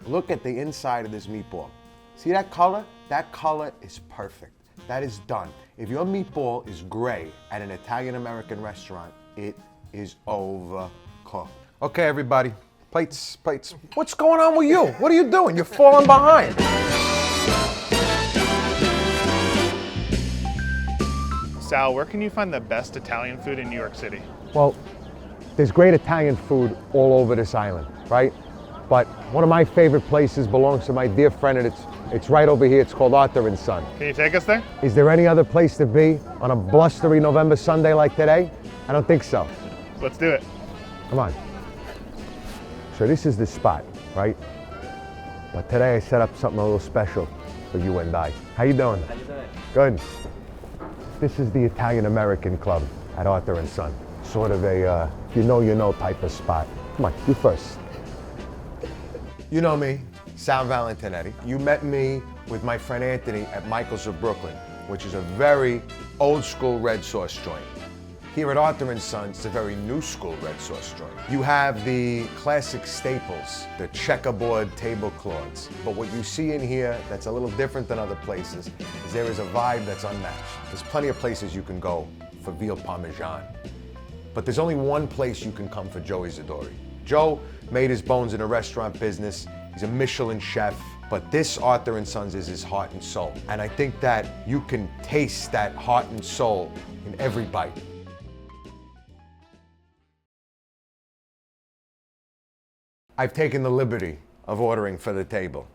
Look at the inside of this meatball. See that color? That color is perfect. That is done. If your meatball is gray at an Italian-American restaurant, it is overcooked. Okay, everybody, plates, plates. What's going on with you? What are you doing? You're falling behind. Sal, where can you find the best Italian food in New York City? Well, there's great Italian food all over this island, right? But one of my favorite places belongs to my dear friend, and it's right over here. It's called Arthur & Son. Can you take us there? Is there any other place to be on a blustery November Sunday like today? I don't think so. Let's do it. Come on. So this is the spot, right? But today I set up something a little special for you and I. How you doing? How you doing? Good. This is the Italian-American Club at Arthur & Son. Sort of a you know type of spot. Come on, you first. You know me, Sal Valentinetti. You met me with my friend Anthony at Michael's of Brooklyn, which is a very old school red sauce joint. Here at Arthur & Sons, it's a very new school red sauce joint. You have the classic staples, the checkerboard tablecloths. But what you see in here that's a little different than other places is there is a vibe that's unmatched. There's plenty of places you can go for veal parmesan. But there's only one place you can come for Joey Zadori. Joe made his bones in the restaurant business. He's a Michelin chef. But this Arthur & Sons is his heart and soul. And I think that you can taste that heart and soul in every bite. I've taken the liberty of ordering for the table.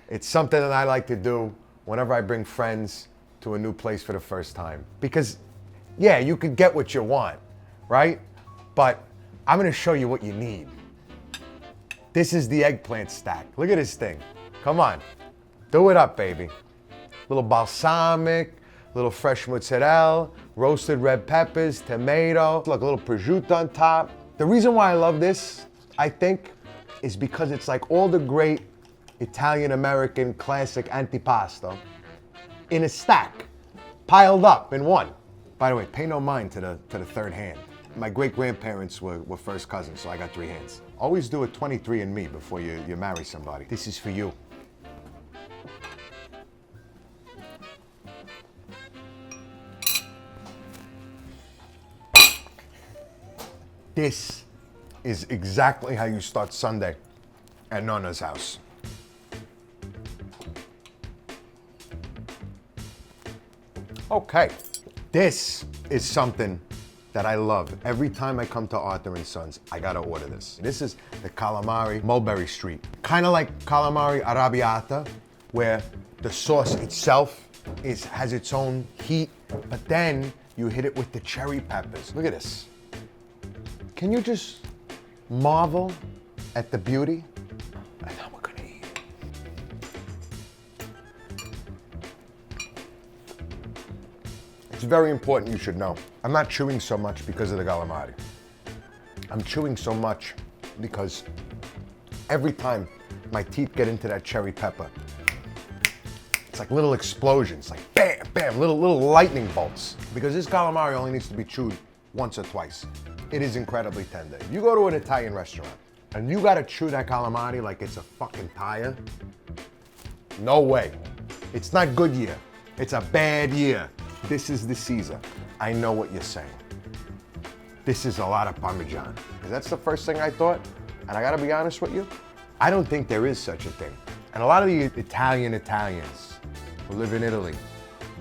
It's something that I like to do whenever I bring friends to a new place for the first time. Because, yeah, you could get what you want, right? But I'm gonna show you what you need. This is the eggplant stack. Look at this thing. Come on, do it up, baby. Little balsamic, little fresh mozzarella, roasted red peppers, tomato, look, a little prosciutto on top. The reason why I love this, I think, is because it's like all the great Italian-American classic antipasto in a stack, piled up in one. By the way, pay no mind to the third hand. My great-grandparents were first cousins, so I got 3 hands. Always do a 23andMe before you marry somebody. This is for you. This is exactly how you start Sunday at Nona's house. Okay, this is something that I love. Every time I come to Arthur & Sons, I gotta order this. This is the calamari Mulberry Street. Kind of like calamari arrabbiata, where the sauce itself has its own heat, but then you hit it with the cherry peppers. Look at this. Can you just marvel at the beauty? And now we're gonna eat. It's very important you should know. I'm not chewing so much because of the calamari. I'm chewing so much because every time my teeth get into that cherry pepper, it's like little explosions, like bam, bam, little lightning bolts. Because this calamari only needs to be chewed once or twice. It is incredibly tender. If you go to an Italian restaurant and you gotta chew that calamari like it's a fucking tire, no way. It's not good year. It's a bad year. This is the Caesar. I know what you're saying. This is a lot of Parmesan. Because that's the first thing I thought. And I gotta be honest with you, I don't think there is such a thing. And a lot of the Italians who live in Italy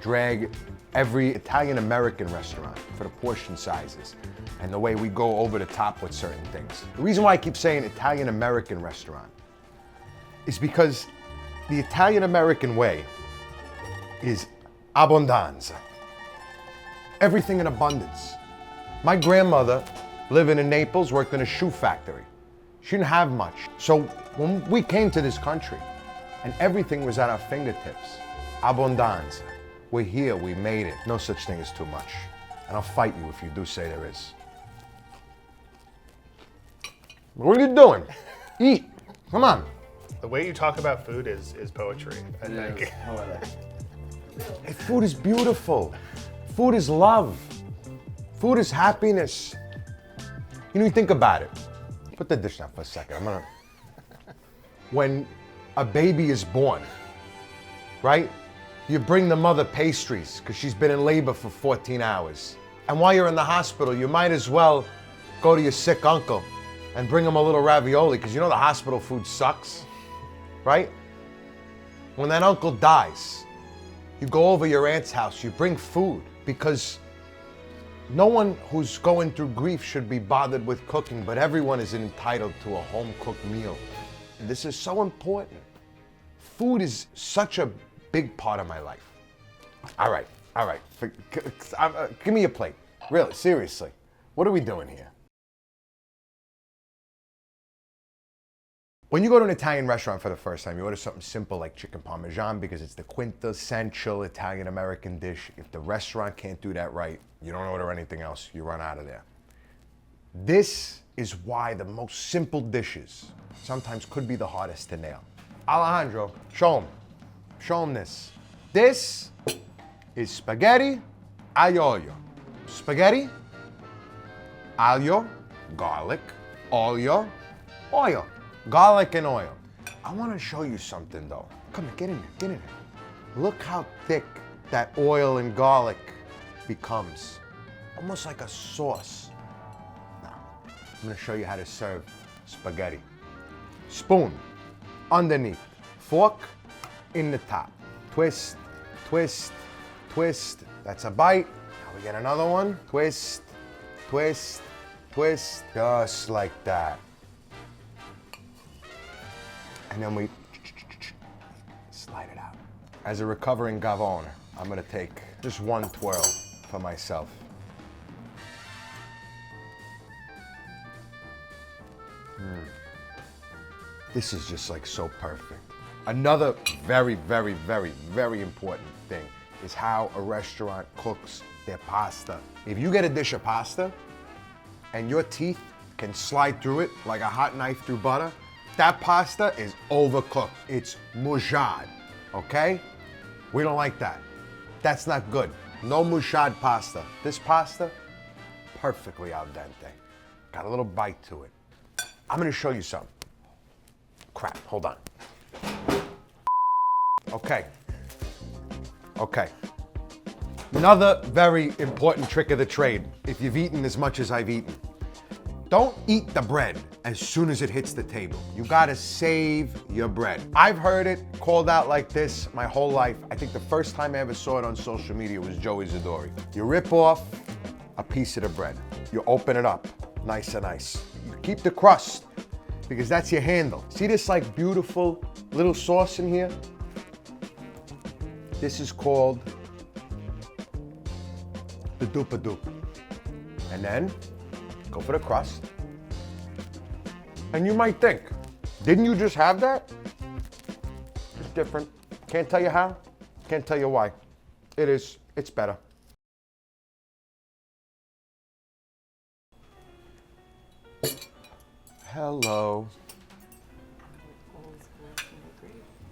drag every Italian-American restaurant for the portion sizes and the way we go over the top with certain things. The reason why I keep saying Italian-American restaurant is because the Italian-American way is abbondanza. Everything in abundance. My grandmother, living in Naples, worked in a shoe factory. She didn't have much. So when we came to this country and everything was at our fingertips, abbondanza. We're here, we made it. No such thing as too much. And I'll fight you if you do say there is. What are you doing? Eat, come on. The way you talk about food is poetry, I think. Hey, food is beautiful. Food is love. Food is happiness. You know, you think about it. Put the dish down for a second. When a baby is born, right? You bring the mother pastries because she's been in labor for 14 hours. And while you're in the hospital, you might as well go to your sick uncle and bring him a little ravioli because you know the hospital food sucks, right? When that uncle dies, you go over your aunt's house, you bring food because no one who's going through grief should be bothered with cooking, but everyone is entitled to a home-cooked meal. And this is so important. Food is such a big part of my life. All right. Give me a plate. Really, seriously. What are we doing here? When you go to an Italian restaurant for the first time, you order something simple like chicken parmesan because it's the quintessential Italian-American dish. If the restaurant can't do that right, you don't order anything else. You run out of there. This is why the most simple dishes sometimes could be the hardest to nail. Alejandro, show him this. This is spaghetti aglio olio. Spaghetti, aglio, garlic, olio, oil. Garlic and oil. I want to show you something though. Come on, get in there. Look how thick that oil and garlic becomes. Almost like a sauce. Now, I'm going to show you how to serve spaghetti. Spoon underneath. Fork in the top. Twist, twist, twist. That's a bite. Now we get another one. Twist, twist, twist. Just like that. And then we slide it out. As a recovering Gavone, I'm gonna take just one twirl for myself. This is just like so perfect. Another very, very, very, very important thing is how a restaurant cooks their pasta. If you get a dish of pasta and your teeth can slide through it like a hot knife through butter, that pasta is overcooked. It's mouchard, okay? We don't like that. That's not good. No mouchard pasta. This pasta, perfectly al dente. Got a little bite to it. I'm gonna show you something. Crap, hold on. Okay. Another very important trick of the trade, if you've eaten as much as I've eaten. Don't eat the bread as soon as it hits the table. You gotta save your bread. I've heard it called out like this my whole life. I think the first time I ever saw it on social media was Joey Zadori. You rip off a piece of the bread. You open it up, nice and nice. You keep the crust, because that's your handle. See this like beautiful little sauce in here? This is called the dupa-dup. And then, go for the crust. And you might think, didn't you just have that? It's different. Can't tell you how, can't tell you why. It is, it's better. Hello.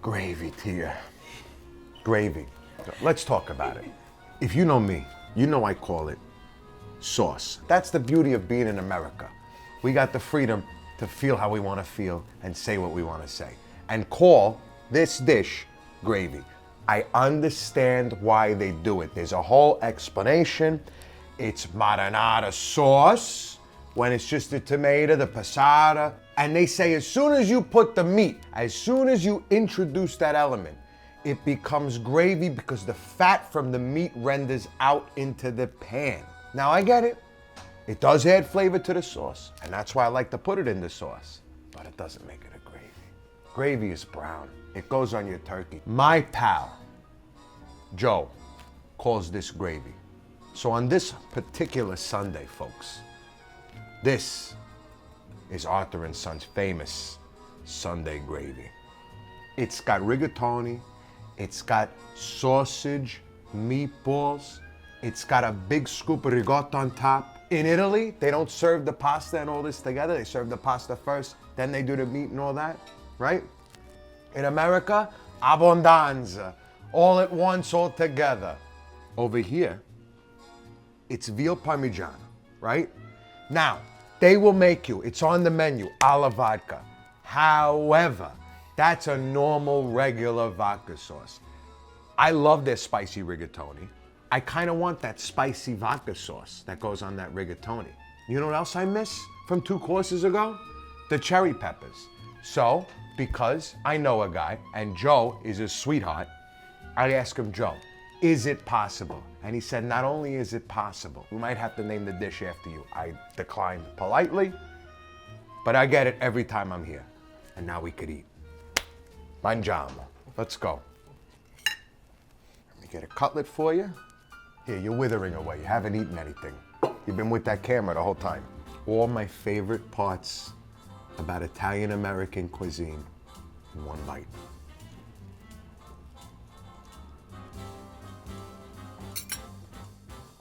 Gravy to you. Gravy. Let's talk about it. If you know me, you know I call it sauce. That's the beauty of being in America. We got the freedom to feel how we want to feel and say what we want to say. And call this dish gravy. I understand why they do it. There's a whole explanation. It's marinara sauce when it's just the tomato, the passata. And they say as soon as you put the meat, as soon as you introduce that element, it becomes gravy because the fat from the meat renders out into the pan. Now I get it. It does add flavor to the sauce, and that's why I like to put it in the sauce, but it doesn't make it a gravy. Gravy is brown. It goes on your turkey. My pal, Joe, calls this gravy. So on this particular Sunday, folks, this is Arthur & Son's famous Sunday gravy. It's got rigatoni, it's got sausage, meatballs, it's got a big scoop of ricotta on top. In Italy, they don't serve the pasta and all this together. They serve the pasta first, then they do the meat and all that, right? In America, abbondanza, all at once, all together. Over here, it's veal parmigiano, right? Now, they will make you, it's on the menu, alla vodka. However, That's a normal, regular vodka sauce. I love their spicy rigatoni. I kind of want that spicy vodka sauce that goes on that rigatoni. You know what else I miss from 2 courses ago? The cherry peppers. So, because I know a guy, and Joe is a sweetheart, I asked him, Joe, is it possible? And he said, not only is it possible, we might have to name the dish after you. I declined politely, but I get it every time I'm here. And now we could eat. Mangiamo. Let's go. Let me get a cutlet for you. Here, you're withering away. You haven't eaten anything. You've been with that camera the whole time. All my favorite parts about Italian-American cuisine in one bite.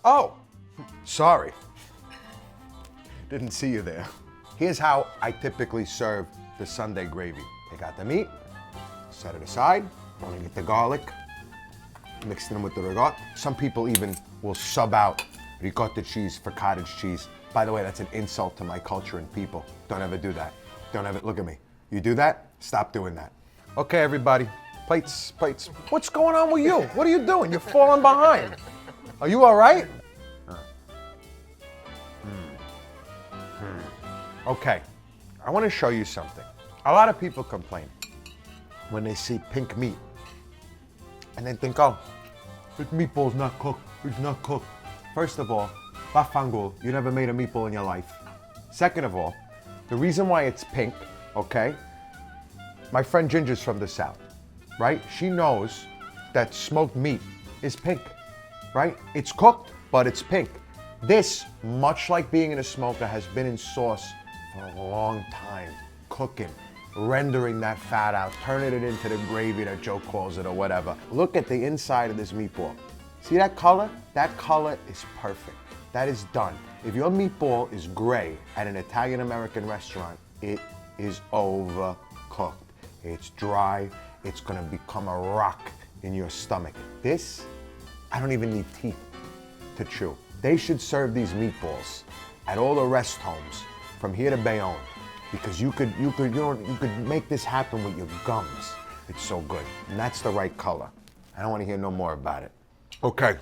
Oh, sorry. Didn't see you there. Here's how I typically serve the Sunday gravy. Take out the meat, set it aside. Want to get the garlic, mix them with the ricotta. Some people even will sub out ricotta cheese for cottage cheese. By the way, that's an insult to my culture and people. Don't ever do that. Don't ever, look at me. You do that, stop doing that. Okay, everybody, plates, plates. What's going on with you? What are you doing? You're falling behind. Are you all right? Okay, I want to show you something. A lot of people complain when they see pink meat and then think, oh, this meatball's not cooked, it's not cooked. First of all, bafangul, you never made a meatball in your life. Second of all, the reason why it's pink, okay? My friend Ginger's from the South, right? She knows that smoked meat is pink, right? It's cooked, but it's pink. This, much like being in a smoker, has been in sauce for a long time, cooking, rendering that fat out, turning it into the gravy that Joe calls it or whatever. Look at the inside of this meatball. See that color? That color is perfect. That is done. If your meatball is gray at an Italian-American restaurant, it is overcooked. It's dry. It's gonna become a rock in your stomach. This, I don't even need teeth to chew. They should serve these meatballs at all the rest homes from here to Bayonne, because you could make this happen with your gums. It's so good, and that's the right color. I don't want to hear no more about it. Okay,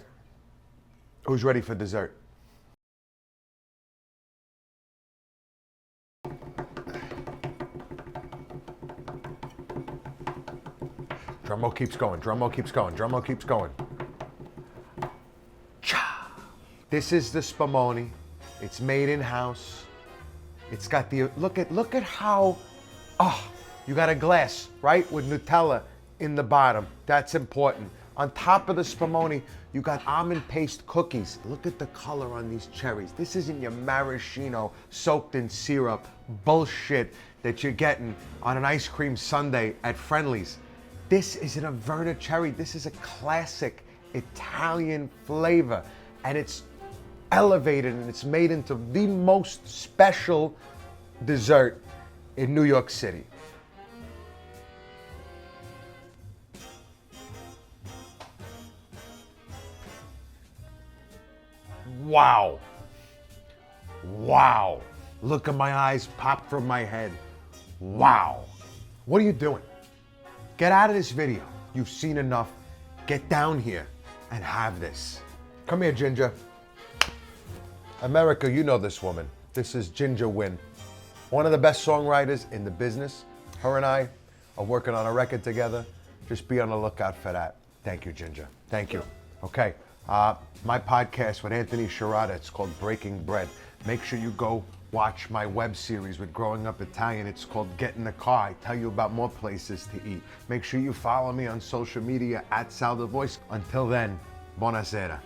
who's ready for dessert? Drum roll keeps going, drum roll keeps going, drum roll keeps going. Cha! This is the spumoni. It's made in-house. It's got the, look at how, you got a glass, right? With Nutella in the bottom. That's important. On top of the spumoni, you got almond paste cookies. Look at the color on these cherries. This isn't your maraschino soaked in syrup bullshit that you're getting on an ice cream sundae at Friendly's. This is an Averna cherry. This is a classic Italian flavor, and it's elevated and it's made into the most special dessert in New York City. Wow. Wow. Look at my eyes pop from my head. Wow. What are you doing? Get out of this video. You've seen enough. Get down here and have this. Come here, Ginger. America, you know this woman. This is Ginger Wynn, one of the best songwriters in the business. Her and I are working on a record together. Just be on the lookout for that. Thank you, Ginger. Thank you. Okay, my podcast with Anthony Sciarrotta, it's called Breaking Bread. Make sure you go watch my web series with Growing Up Italian. It's called Get in the Car. I tell you about more places to eat. Make sure you follow me on social media at Sal the Voice. Until then, buonasera.